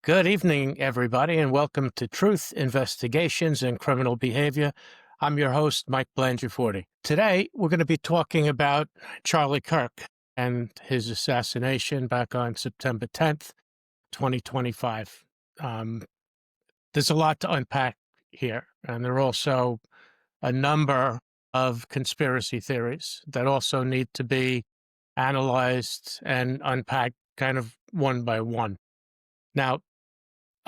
Good evening, everybody, and welcome to Truth, Investigations, and Criminal Behavior. I'm your host, Mike Blangiforti. Today, we're going to be talking about Charlie Kirk and his assassination back on September 10th, 2025. There's a lot to unpack here, and there are also a number of conspiracy theories that also need to be analyzed and unpacked kind of one by one. Now,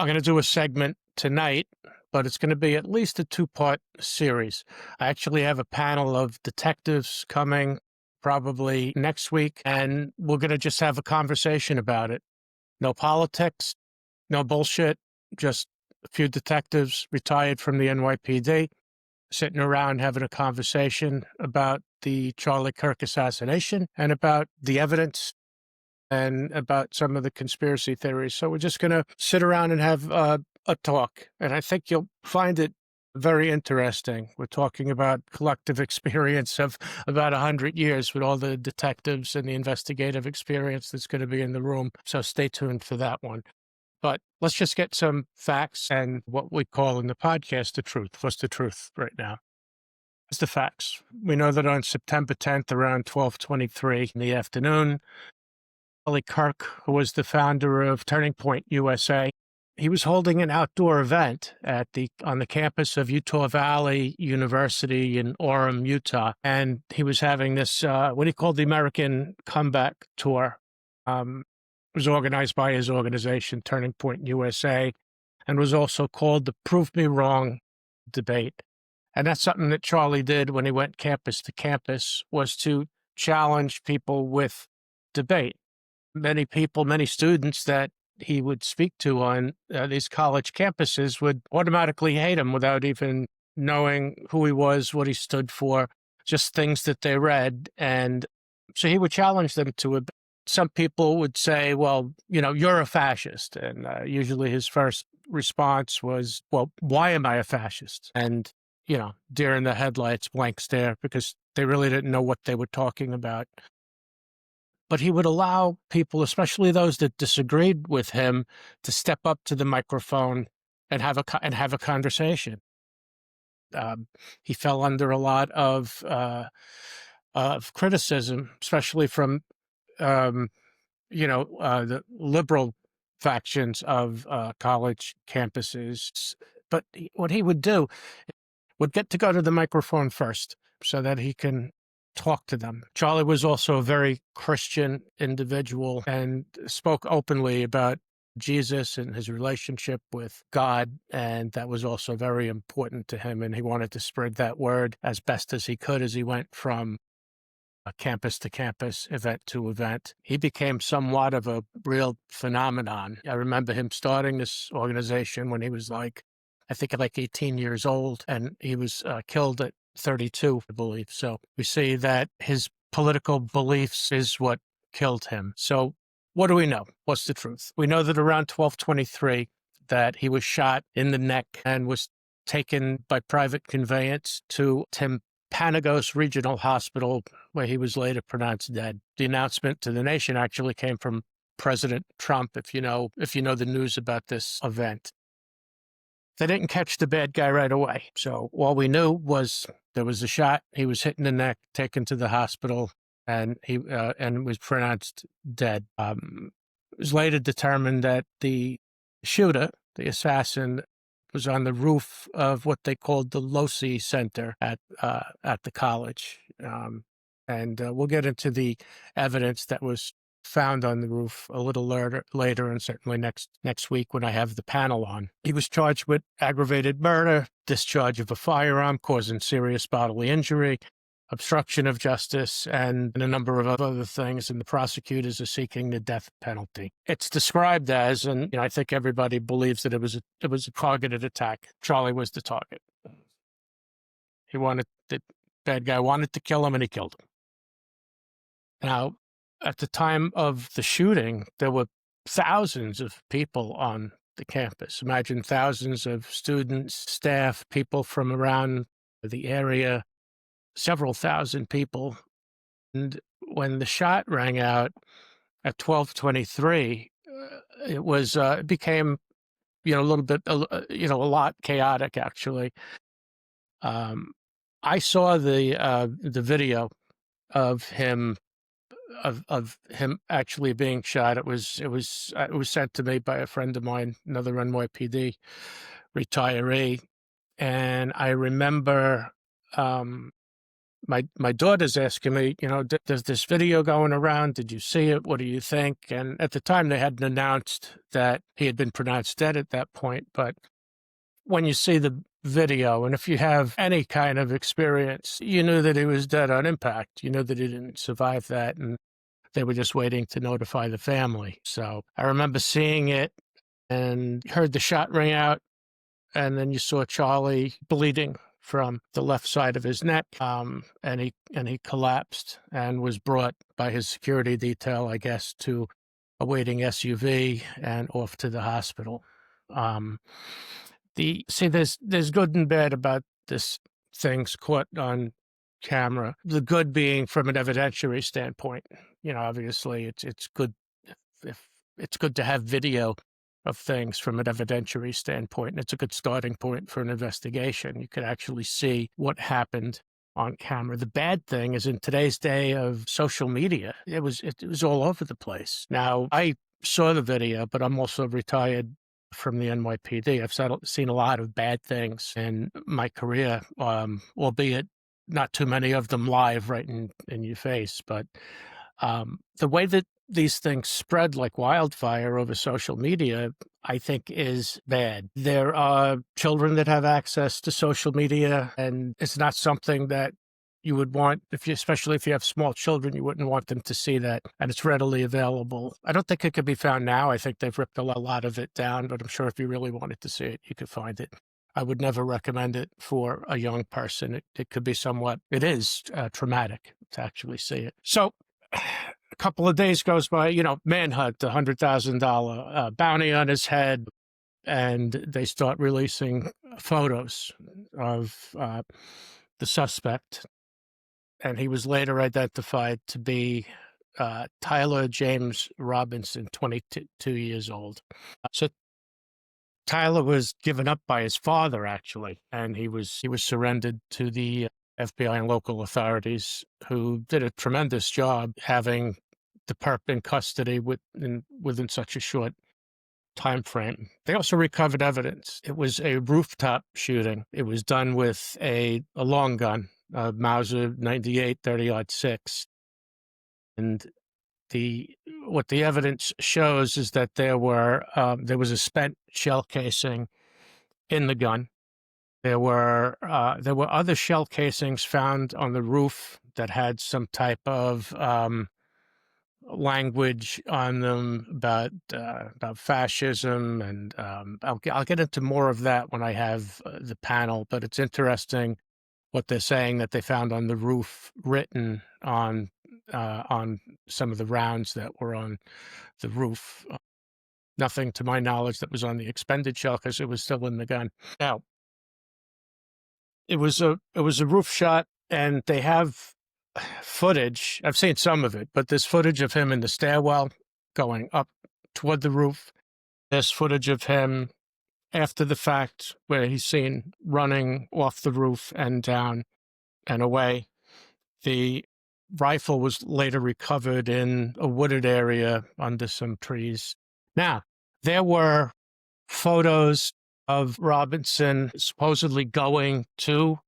I'm going to do a segment tonight, but it's going to be at least a two-part series. I actually have a panel of detectives coming probably next week, and we're going to just have a conversation about it. No politics, no bullshit, just a few detectives retired from the NYPD sitting around having a conversation about the Charlie Kirk assassination and about the evidence and about some of the conspiracy theories. So we're just going to sit around and have a talk. And I think you'll find it very interesting. We're talking about collective experience of about 100 years with all the detectives and the investigative experience that's going to be in the room. So stay tuned for that one. But let's just get some facts and what we call in the podcast the truth. What's the truth right now? It's the facts. We know that on September 10th, around 12:23 in the afternoon, Charlie Kirk, who was the founder of Turning Point USA, he was holding an outdoor event on the campus of Utah Valley University in Orem, Utah, and he was having this what he called the American Comeback Tour. It was organized by his organization, Turning Point USA, and was also called the Prove Me Wrong debate. And that's something that Charlie did when he went campus to campus, was to challenge people with debate. Many students that he would speak to on these college campuses would automatically hate him without even knowing who he was, what he stood for, just things that they read. And so he would challenge them to it. Some people would say, well, you're a fascist. And usually his first response was, well, why am I a fascist? And, deer in the headlights, blank stare, because they really didn't know what they were talking about. But he would allow people, especially those that disagreed with him, to step up to the microphone and have a conversation. He fell under a lot of criticism, especially from the liberal factions of college campuses. But what he would do would get to go to the microphone first so that he can talk to them. Charlie was also a very Christian individual and spoke openly about Jesus and his relationship with God, and that was also very important to him, and he wanted to spread that word as best as he could as he went from campus to campus, event to event. He became somewhat of a real phenomenon. I remember him starting this organization when he was like 18 years old, and he was killed at 32, I believe. So we see that his political beliefs is what killed him. So what do we know? What's the truth? We know that around 12:23 that he was shot in the neck and was taken by private conveyance to Timpanogos Regional Hospital, where he was later pronounced dead. The announcement to the nation actually came from President Trump, if you know the news about this event. They didn't catch the bad guy right away. So all we knew was there was a shot. He was hit in the neck, taken to the hospital, and he was pronounced dead. It was later determined that the shooter, the assassin, was on the roof of what they called the Losi Center at the college. And we'll get into the evidence that was found on the roof a little later, and certainly next week when I have the panel on. He was charged with aggravated murder, discharge of a firearm causing serious bodily injury, obstruction of justice, and a number of other things, and the prosecutors are seeking the death penalty. It's described as, and I think everybody believes that it was a targeted attack. Charlie was the target. The bad guy wanted to kill him, and he killed him. Now, at the time of the shooting, there were thousands of people on the campus. Imagine thousands of students, staff, people from around the area, several thousand people. And when the shot rang out at 12:23, it became a little bit, a lot chaotic, actually. I saw the video of him actually being shot. It was sent to me by a friend of mine, another NYPD retiree, and I remember my daughter's asking me, there's this video going around. Did you see it? What do you think? And at the time, they hadn't announced that he had been pronounced dead at that point. But when you see the video, and if you have any kind of experience, you knew that he was dead on impact. You knew that he didn't survive that, and they were just waiting to notify the family. So I remember seeing it and heard the shot ring out, and then you saw Charlie bleeding from the left side of his neck, and he collapsed and was brought by his security detail, I guess, to a waiting SUV and off to the hospital. There's good and bad about this things caught on camera. The good being from an evidentiary standpoint. Obviously, it's good if it's good to have video of things from an evidentiary standpoint. And it's a good starting point for an investigation. You could actually see what happened on camera. The bad thing is, in today's day of social media, it was all over the place. Now, I saw the video, but I'm also retired from the NYPD. I've seen a lot of bad things in my career, albeit not too many of them live right in your face. But the way that these things spread like wildfire over social media, I think, is bad. There are children that have access to social media, and it's not something that you would want, especially if you have small children, you wouldn't want them to see that, and it's readily available. I don't think it could be found now. I think they've ripped a lot of it down, but I'm sure if you really wanted to see it, you could find it. I would never recommend it for a young person. It could be it is traumatic to actually see it. So a couple of days goes by, manhunt, $100,000 bounty on his head, and they start releasing photos of the suspect. And he was later identified to be Tyler James Robinson, 22 years old. So Tyler was given up by his father, actually, and he was surrendered to the FBI and local authorities, who did a tremendous job having the perp in custody within such a short time frame. They also recovered evidence. It was a rooftop shooting. It was done with a long gun, a Mauser 98 30-06. And what the evidence shows is that there was a spent shell casing in the gun. There were other shell casings found on the roof that had some type of language on them about fascism, and I'll get into more of that when I have the panel. But it's interesting what they're saying that they found on the roof, written on some of the rounds that were on the roof. Nothing, to my knowledge, that was on the expended shell, because it was still in the gun. Now, it was a roof shot, and they have footage. I've seen some of it, but there's footage of him in the stairwell going up toward the roof. There's footage of him after the fact where he's seen running off the roof and down and away. The rifle was later recovered in a wooded area under some trees. Now, there were photos of Robinson supposedly going to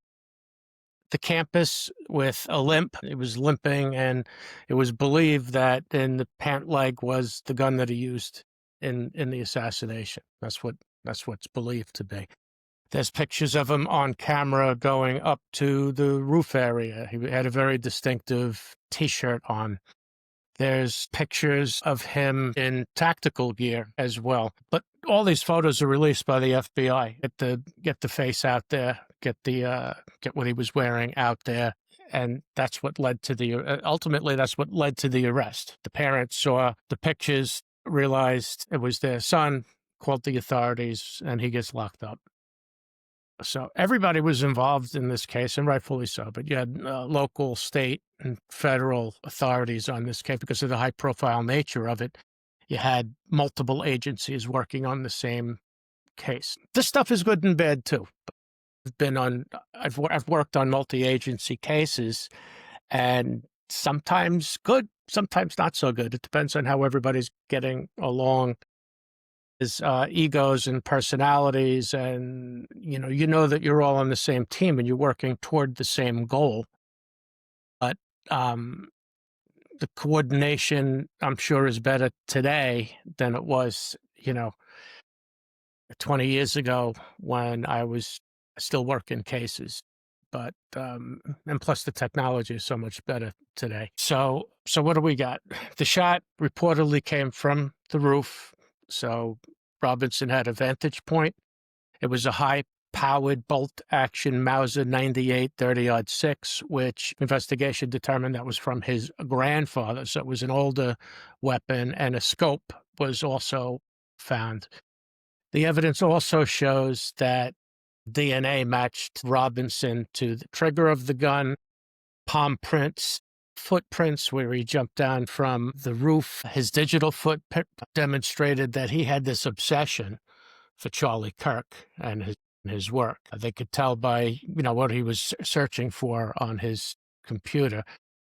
the campus with a limp. He was limping, and it was believed that in the pant leg was the gun that he used in the assassination. That's what's believed to be. There's pictures of him on camera going up to the roof area. He had a very distinctive T-shirt on. There's pictures of him in tactical gear as well. But all these photos are released by the FBI. Get the face out there, get what he was wearing out there, and that's what led to ultimately that's what led to the arrest. The parents saw the pictures, realized it was their son, called the authorities, and he gets locked up. So everybody was involved in this case, and rightfully so. But you had local, state, and federal authorities on this case because of the high-profile nature of it. You had multiple agencies working on the same case. This stuff is good and bad too. I've worked on multi-agency cases, and sometimes good, sometimes not so good. It depends on how everybody's getting along. His egos and personalities, and you know that you're all on the same team and you're working toward the same goal. But the coordination, I'm sure, is better today than it was, 20 years ago when I was still working cases. But and plus the technology is so much better today. So what do we got? The shot reportedly came from the roof. So Robinson had a vantage point. It was a high-powered bolt-action Mauser 98 30-06, which investigation determined that was from his grandfather. So it was an older weapon, and a scope was also found. The evidence also shows that DNA matched Robinson to the trigger of the gun, palm prints, footprints where he jumped down from the roof. His digital footprint demonstrated that he had this obsession for Charlie Kirk and his work. They could tell by, what he was searching for on his computer.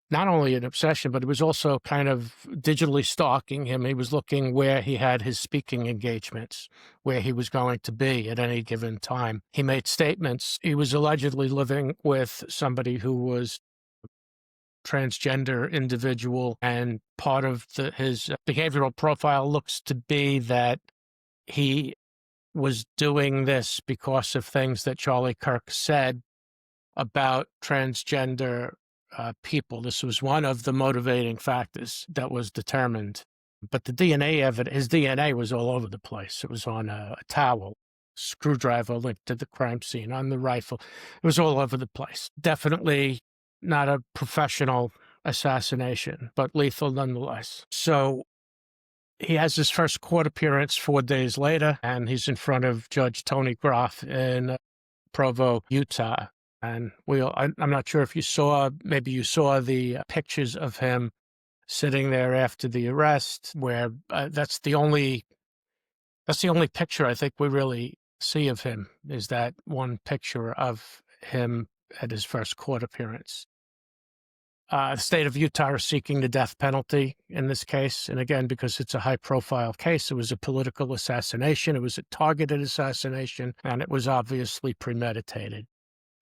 Not only an obsession, but it was also kind of digitally stalking him. He was looking where he had his speaking engagements, where he was going to be at any given time. He made statements. He was allegedly living with somebody who was transgender individual, and part of his behavioral profile looks to be that he was doing this because of things that Charlie Kirk said about transgender people. This was one of the motivating factors that was determined. But the DNA evidence, his DNA was all over the place. It was on a towel, screwdriver linked to the crime scene, on the rifle. It was all over the place. Definitely not a professional assassination, but lethal nonetheless. So he has his first court appearance 4 days later, and he's in front of Judge Tony Groff in Provo, Utah. And I'm not sure if maybe you saw the pictures of him sitting there after the arrest, where that's the only picture I think we really see of him, is that one picture of him at his first court appearance. The state of Utah is seeking the death penalty in this case. And again, because it's a high-profile case, it was a political assassination, it was a targeted assassination, and it was obviously premeditated.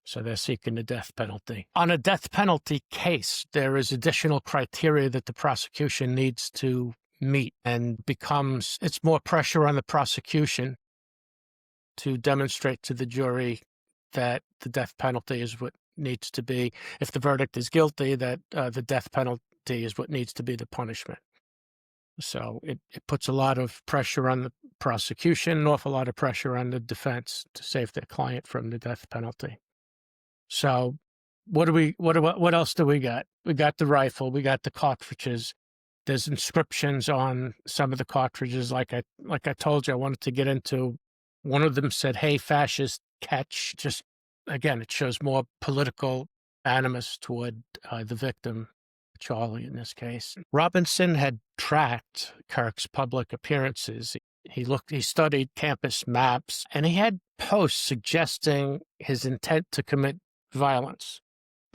So they're seeking the death penalty. On a death penalty case, there is additional criteria that the prosecution needs to meet, and it's more pressure on the prosecution to demonstrate to the jury that the death penalty is what needs to be. If the verdict is guilty, that the death penalty is what needs to be the punishment. So it puts a lot of pressure on the prosecution, an awful lot of pressure on the defense to save their client from the death penalty. So what else do we got? We got the rifle, we got the cartridges. There's inscriptions on some of the cartridges. Like I told you, I wanted to get into. One of them said, "Hey, fascist, catch." Just, again, it shows more political animus toward the victim, Charlie in this case. Robinson had tracked Kirk's public appearances. He studied campus maps, and he had posts suggesting his intent to commit violence.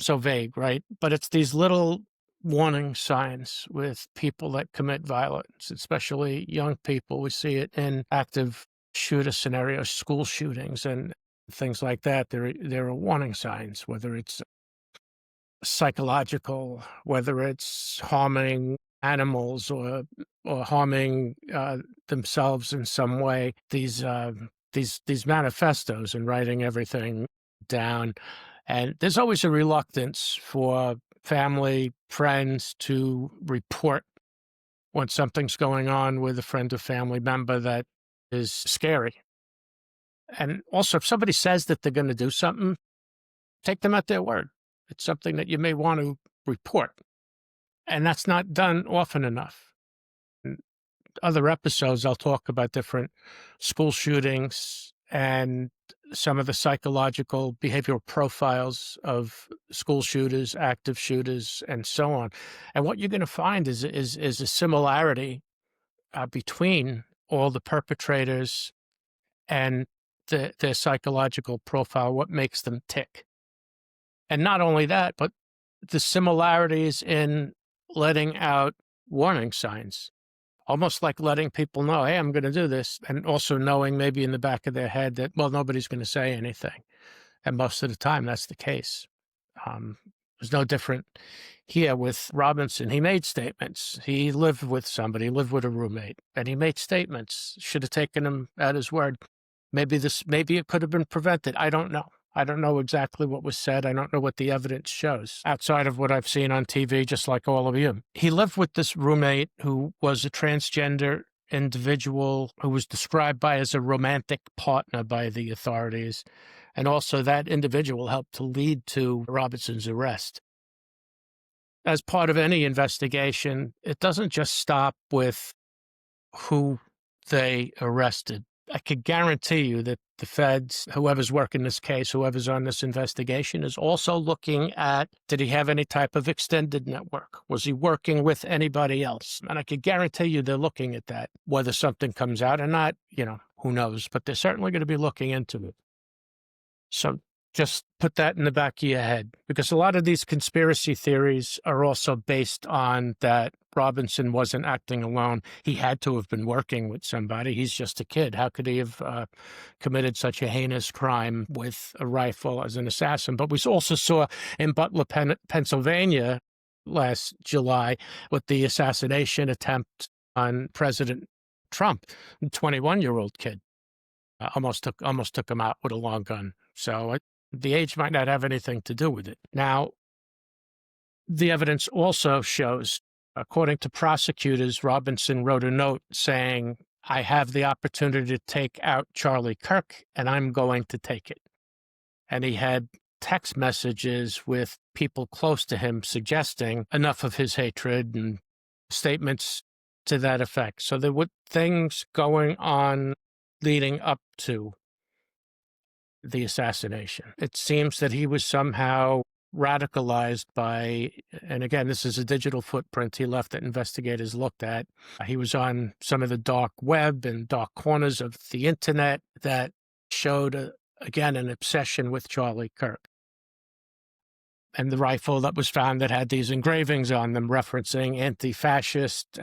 So vague, right? But it's these little warning signs with people that commit violence, especially young people. We see it in active shooter scenarios, school shootings and things like that. There are warning signs, whether it's psychological, whether it's harming animals or harming themselves in some way. These manifestos and writing everything down. And there's always a reluctance for family, friends to report when something's going on with a friend or family member that is scary. And also, if somebody says that they're going to do something, take them at their word. It's something that you may want to report. And that's not done often enough. In other episodes, I'll talk about different school shootings and some of the psychological behavioral profiles of school shooters, active shooters, and so on. And what you're going to find is a similarity between all the perpetrators and their psychological profile, what makes them tick. And not only that, but the similarities in letting out warning signs, almost like letting people know, hey, I'm going to do this. And also knowing maybe in the back of their head that, well, nobody's going to say anything. And most of the time, that's the case. It was no different here with Robinson. He made statements. He lived with somebody, lived with a roommate, and he made statements. Should have taken him at his word. Maybe it could have been prevented. I don't know. I don't know exactly what was said. I don't know what the evidence shows outside of what I've seen on TV, just like all of you. He lived with this roommate who was a transgender individual who was described as a romantic partner by the authorities. And also that individual helped to lead to Robinson's arrest. As part of any investigation, it doesn't just stop with who they arrested. I could guarantee you that the feds, whoever's working this case, whoever's on this investigation, is also looking at, did he have any type of extended network? Was he working with anybody else? And I could guarantee you they're looking at that, whether something comes out or not, who knows, but they're certainly going to be looking into it. So just put that in the back of your head, because a lot of these conspiracy theories are also based on that Robinson wasn't acting alone. He had to have been working with somebody. He's just a kid. How could he have committed such a heinous crime with a rifle as an assassin? But we also saw in Butler, Pennsylvania last July with the assassination attempt on President Trump, a 21-year-old kid. Almost took him out with a long gun. So the age might not have anything to do with it. Now, the evidence also shows, according to prosecutors, Robinson wrote a note saying, I have the opportunity to take out Charlie Kirk, and I'm going to take it. And he had text messages with people close to him suggesting enough of his hatred and statements to that effect. So there were things going on leading up to the assassination. It seems that he was somehow radicalized by, and again, this is a digital footprint he left that investigators looked at. He was on some of the dark web and dark corners of the internet that showed, again, an obsession with Charlie Kirk. And the rifle that was found that had these engravings on them referencing anti-fascist,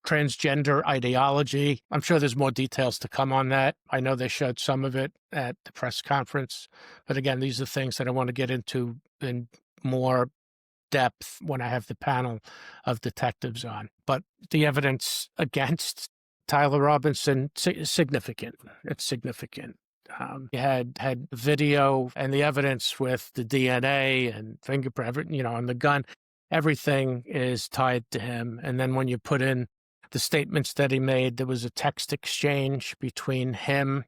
transgender ideology. I'm sure there's more details to come on that. I know they showed some of it at the press conference. But again, these are things that I want to get into in more depth when I have the panel of detectives on. But the evidence against Tyler Robinson is significant. It's significant. You had video and the evidence with the DNA and fingerprint, on the gun. Everything is tied to him. And then when you put in the statements that he made, there was a text exchange between him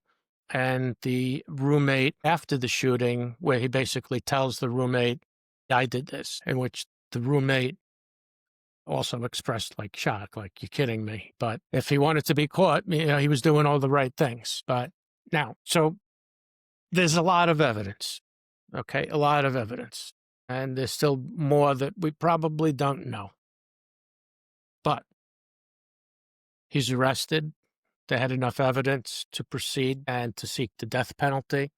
and the roommate after the shooting, where he basically tells the roommate, I did this, in which the roommate also expressed shock, like, you're kidding me. But if he wanted to be caught, he was doing all the right things. But now, so there's a lot of evidence, okay? A lot of evidence. And there's still more that we probably don't know. But he's arrested. They had enough evidence to proceed and to seek the death penalty.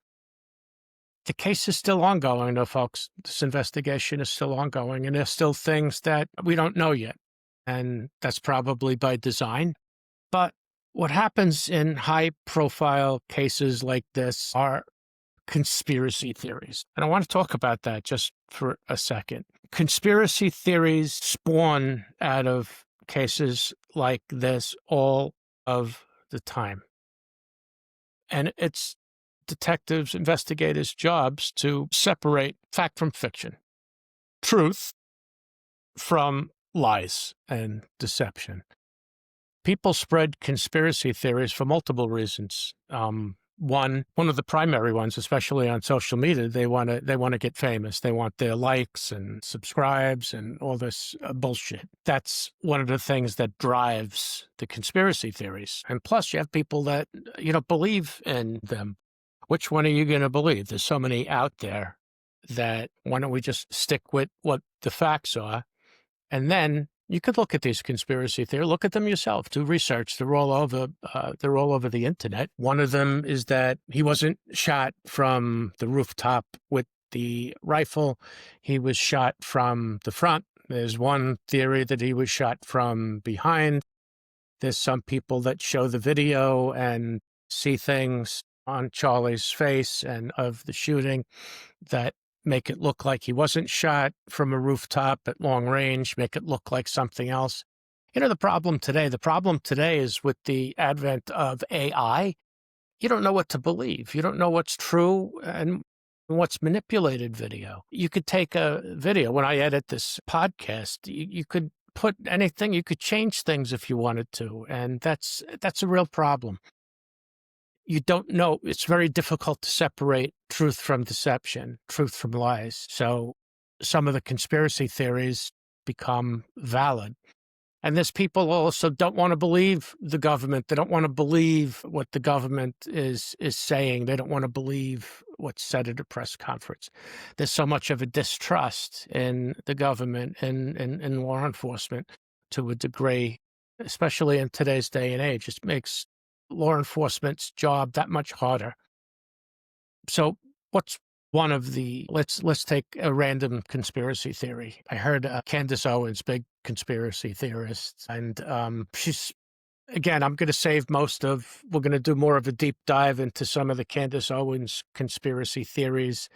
The case is still ongoing, though, folks. This investigation is still ongoing, and there's still things that we don't know yet. And that's probably by design. But what happens in high-profile cases like this are conspiracy theories. And I want to talk about that just for a second. Conspiracy theories spawn out of cases like this all of the time. And it's detectives, investigators' jobs to separate fact from fiction, truth from lies and deception. People spread conspiracy theories for multiple reasons. One of the primary ones, especially on social media, they want to get famous. They want their likes and subscribes and all this bullshit. That's one of the things that drives the conspiracy theories. And plus, you have people that believe in them. Which one are you going to believe? There's so many out there that why don't we just stick with what the facts are? And then You could look at these conspiracy theories. Look at them yourself. Do research. They're all over. They're all over the internet. One of them is that he wasn't shot from the rooftop with the rifle. He was shot from the front. There's one theory that he was shot from behind. There's some people that show the video and see things on Charlie's face and of the shooting that make it look like he wasn't shot from a rooftop at long range, make it look like something else. The problem today is with the advent of AI, you don't know what to believe. You don't know what's true and what's manipulated video. You could take a video. When I edit this podcast, you could put anything, you could change things if you wanted to. And that's a real problem. You don't know. It's very difficult to separate truth from deception, truth from lies. So some of the conspiracy theories become valid. And there's people also don't want to believe the government. They don't want to believe what the government is saying. They don't want to believe what's said at a press conference. There's so much of a distrust in the government and in law enforcement to a degree, especially in today's day and age. It makes law enforcement's job that much harder. So what's one of the, let's take a random conspiracy theory. I heard Candace Owens, big conspiracy theorist, and she's, again, I'm going to save we're going to do more of a deep dive into some of the Candace Owens conspiracy theories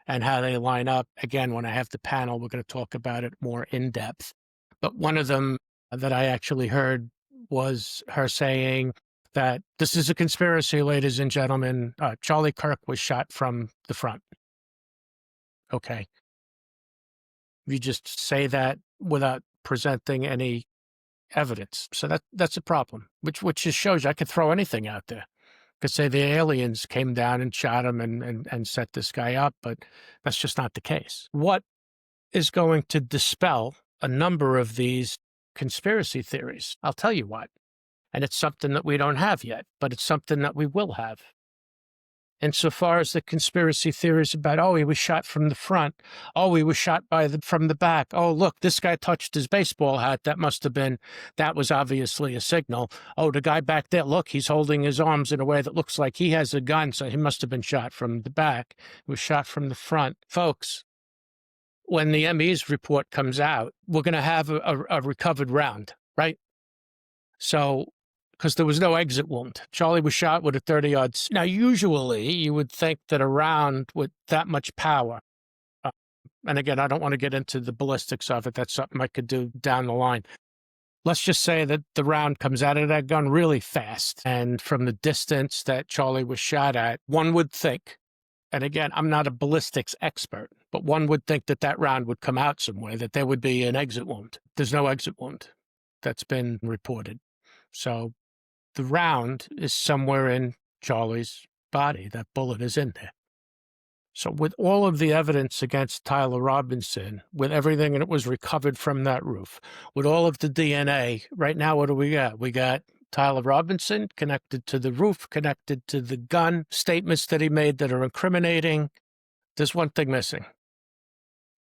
and how they line up. Again, when I have the panel, we're going to talk about it more in depth. But one of them that I actually heard was her saying that this is a conspiracy, ladies and gentlemen. Charlie Kirk was shot from the front. Okay. You just say that without presenting any evidence. So that's a problem, which just shows you I could throw anything out there. Could say the aliens came down and shot him and set this guy up, but that's just not the case. What is going to dispel a number of these conspiracy theories? I'll tell you what. And it's something that we don't have yet, but it's something that we will have. Insofar as the conspiracy theories about, oh, he was shot from the front. Oh, he was shot from the back. Oh, look, this guy touched his baseball hat. That was obviously a signal. Oh, the guy back there, look, he's holding his arms in a way that looks like he has a gun, so he must have been shot from the back. He was shot from the front. Folks, when the ME's report comes out, we're going to have a recovered round, right? So, because there was no exit wound. Charlie was shot with a 30-yard. Now, usually you would think that a round with that much power, and again, I don't want to get into the ballistics of it. That's something I could do down the line. Let's just say that the round comes out of that gun really fast. And from the distance that Charlie was shot at, one would think, and again, I'm not a ballistics expert, but one would think that round would come out somewhere, that there would be an exit wound. There's no exit wound that's been reported. So the round is somewhere in Charlie's body. That bullet is in there. So with all of the evidence against Tyler Robinson, with everything that was recovered from that roof, with all of the DNA, right now, what do we got? We got Tyler Robinson connected to the roof, connected to the gun, statements that he made that are incriminating. There's one thing missing,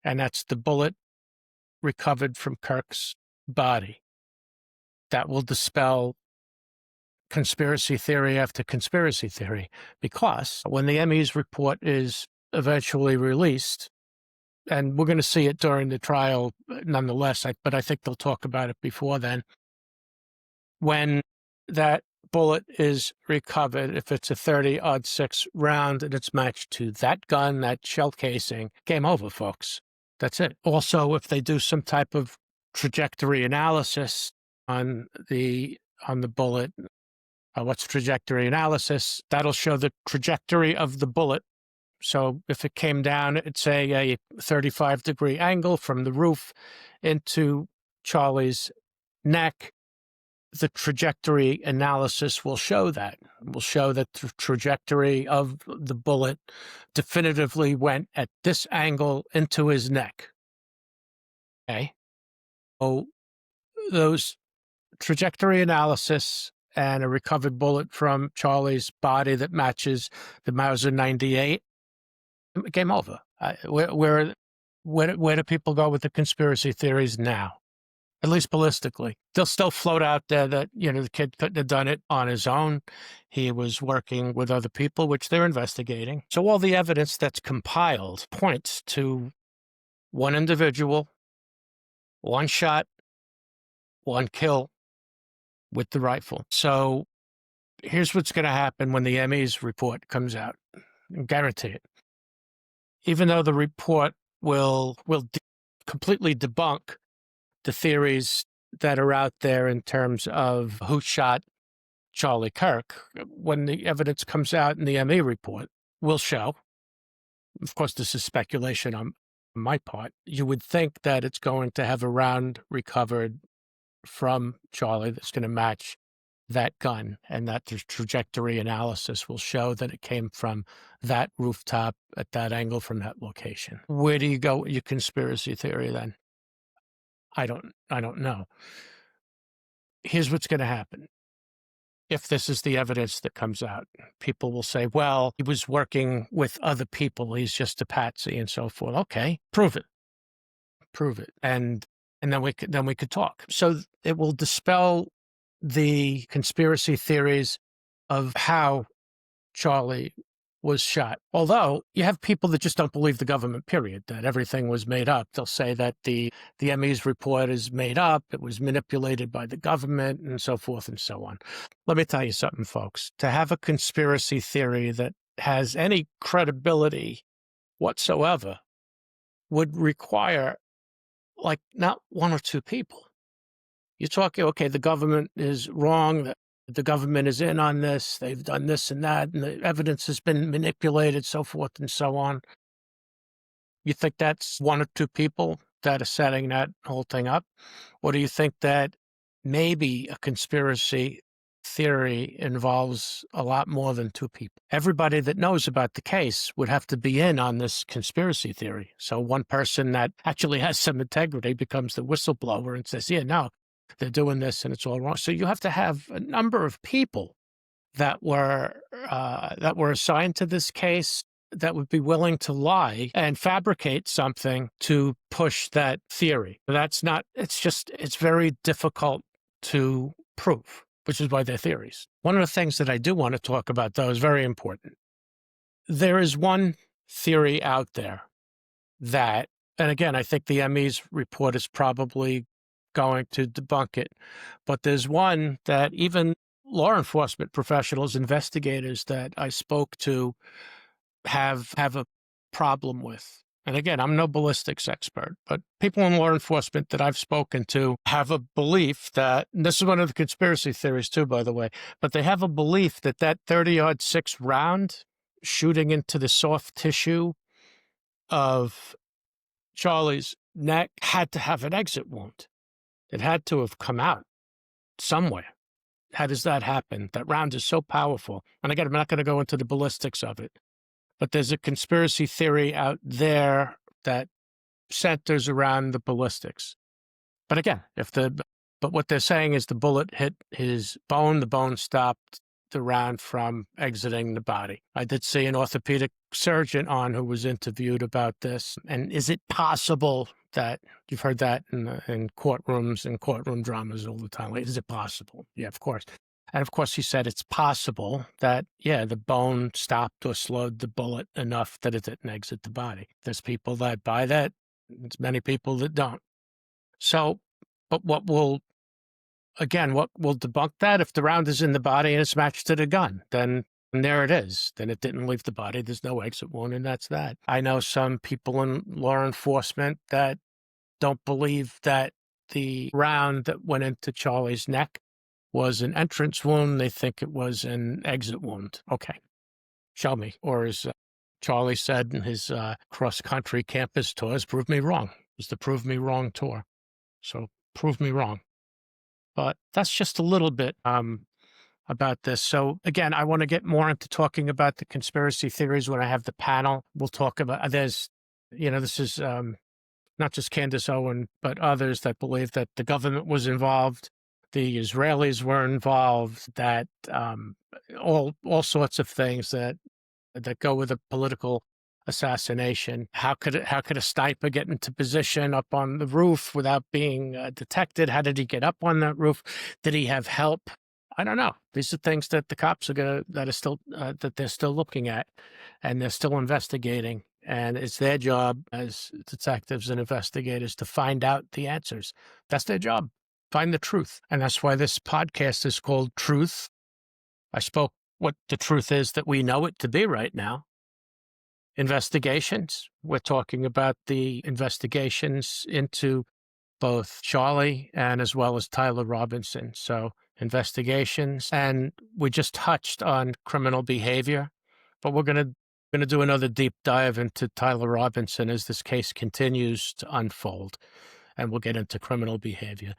and that's the bullet recovered from Kirk's body. That will dispel conspiracy theory after conspiracy theory, because when the ME's report is eventually released, and we're going to see it during the trial nonetheless, but I think they'll talk about it before then. When that bullet is recovered, if it's a 30-06 round and it's matched to that gun, that shell casing, game over, folks. That's it. Also, if they do some type of trajectory analysis on the bullet, what's trajectory analysis? That'll show the trajectory of the bullet. So if it came down at, say, a 35-degree angle from the roof into Charlie's neck, the trajectory analysis will show that. It will show that the trajectory of the bullet definitively went at this angle into his neck. Okay? So those trajectory analysis and a recovered bullet from Charlie's body that matches the Mauser 98, game over. Where do people go with the conspiracy theories now? at least ballistically. They'll still float out there that, the kid couldn't have done it on his own. He was working with other people, which they're investigating. So all the evidence that's compiled points to one individual, one shot, one kill with the rifle. So here's what's going to happen when the ME's report comes out. I guarantee it. Even though the report will completely debunk the theories that are out there in terms of who shot Charlie Kirk, when the evidence comes out in the ME report, will show, of course, this is speculation on my part, you would think that it's going to have a round recovered from Charlie that's going to match that gun, and that the trajectory analysis will show that it came from that rooftop at that angle from that location. Where do you go with your conspiracy theory then? I don't know. Here's what's going to happen. If this is the evidence that comes out, people will say, well, he was working with other people. He's just a patsy and so forth. Okay, prove it. And then we could talk. So it will dispel the conspiracy theories of how Charlie was shot. Although you have people that just don't believe the government, period, that everything was made up. They'll say that the ME's report is made up, it was manipulated by the government, and so forth and so on. Let me tell you something, folks. To have a conspiracy theory that has any credibility whatsoever would require, like, not one or two people. You're talking, okay, the government is wrong, the government is in on this, they've done this and that, and the evidence has been manipulated, so forth and so on. You think that's one or two people that are setting that whole thing up? Or do you think that maybe a conspiracy theory involves a lot more than two people? Everybody that knows about the case would have to be in on this conspiracy theory. So one person that actually has some integrity becomes the whistleblower and says, yeah, no, they're doing this and it's all wrong. So you have to have a number of people that were assigned to this case that would be willing to lie and fabricate something to push that theory. It's very difficult to prove, which is why they're theories. One of the things that I do want to talk about, though, is very important. There is one theory out there that, and again, I think the ME's report is probably going to debunk it, but there's one that even law enforcement professionals, investigators that I spoke to have a problem with. And again, I'm no ballistics expert, but people in law enforcement that I've spoken to have a belief that, and this is one of the conspiracy theories too, by the way, but they have a belief that 30-yard 6 round shooting into the soft tissue of Charlie's neck had to have an exit wound. It had to have come out somewhere. How does that happen? That round is so powerful. And again, I'm not going to go into the ballistics of it, but there's a conspiracy theory out there that centers around the ballistics. But again, but what they're saying is the bullet hit his bone, the bone stopped the round from exiting the body. I did see an orthopedic surgeon on who was interviewed about this. And is it possible that you've heard that in courtrooms and courtroom dramas all the time? Is it possible? Yeah, of course. And of course, he said it's possible that, yeah, the bone stopped or slowed the bullet enough that it didn't exit the body. There's people that buy that. There's many people that don't. So, but what will debunk that? If the round is in the body and it's matched to the gun, then there it is. Then it didn't leave the body. There's no exit wound, and that's that. I know some people in law enforcement that don't believe that the round that went into Charlie's neck was an entrance wound. They think it was an exit wound. Okay, show me. Or as Charlie said in his cross-country campus tours, prove me wrong. It was the Prove Me Wrong tour. So prove me wrong. But that's just a little bit about this. So again, I want to get more into talking about the conspiracy theories when I have the panel. We'll talk about, this is not just Candace Owen, but others that believe that the government was involved, the Israelis were involved, that all sorts of things that go with a political assassination. How could a sniper get into position up on the roof without being detected? How did he get up on that roof? Did he have help? I don't know. These are things that the cops are that they're still looking at, and they're still investigating. And it's their job as detectives and investigators to find out the answers. That's their job. Find the truth. And that's why this podcast is called Truth. I spoke what the truth is that we know it to be right now. Investigations. We're talking about the investigations into both Charlie and as well as Tyler Robinson. So investigations, and we just touched on criminal behavior, but we're going to do another deep dive into Tyler Robinson as this case continues to unfold, and we'll get into criminal behavior.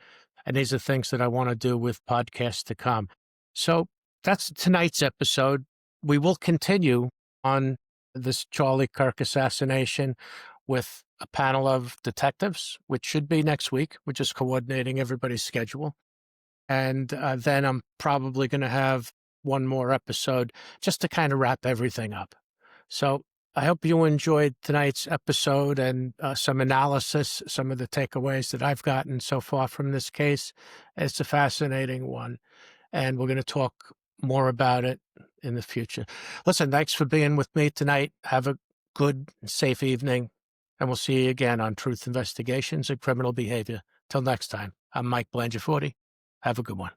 And these are things that I want to do with podcasts to come. So that's tonight's episode. We will continue on this Charlie Kirk assassination with a panel of detectives, which should be next week. We're just coordinating everybody's schedule. And then I'm probably going to have one more episode just to kind of wrap everything up. So I hope you enjoyed tonight's episode and some analysis, some of the takeaways that I've gotten so far from this case. It's a fascinating one, and we're going to talk more about it in the future. Listen, thanks for being with me tonight. Have a good, safe evening, and we'll see you again on Truth Investigations and Criminal Behavior. Till next time, I'm Mike Blangiforti. Have a good one.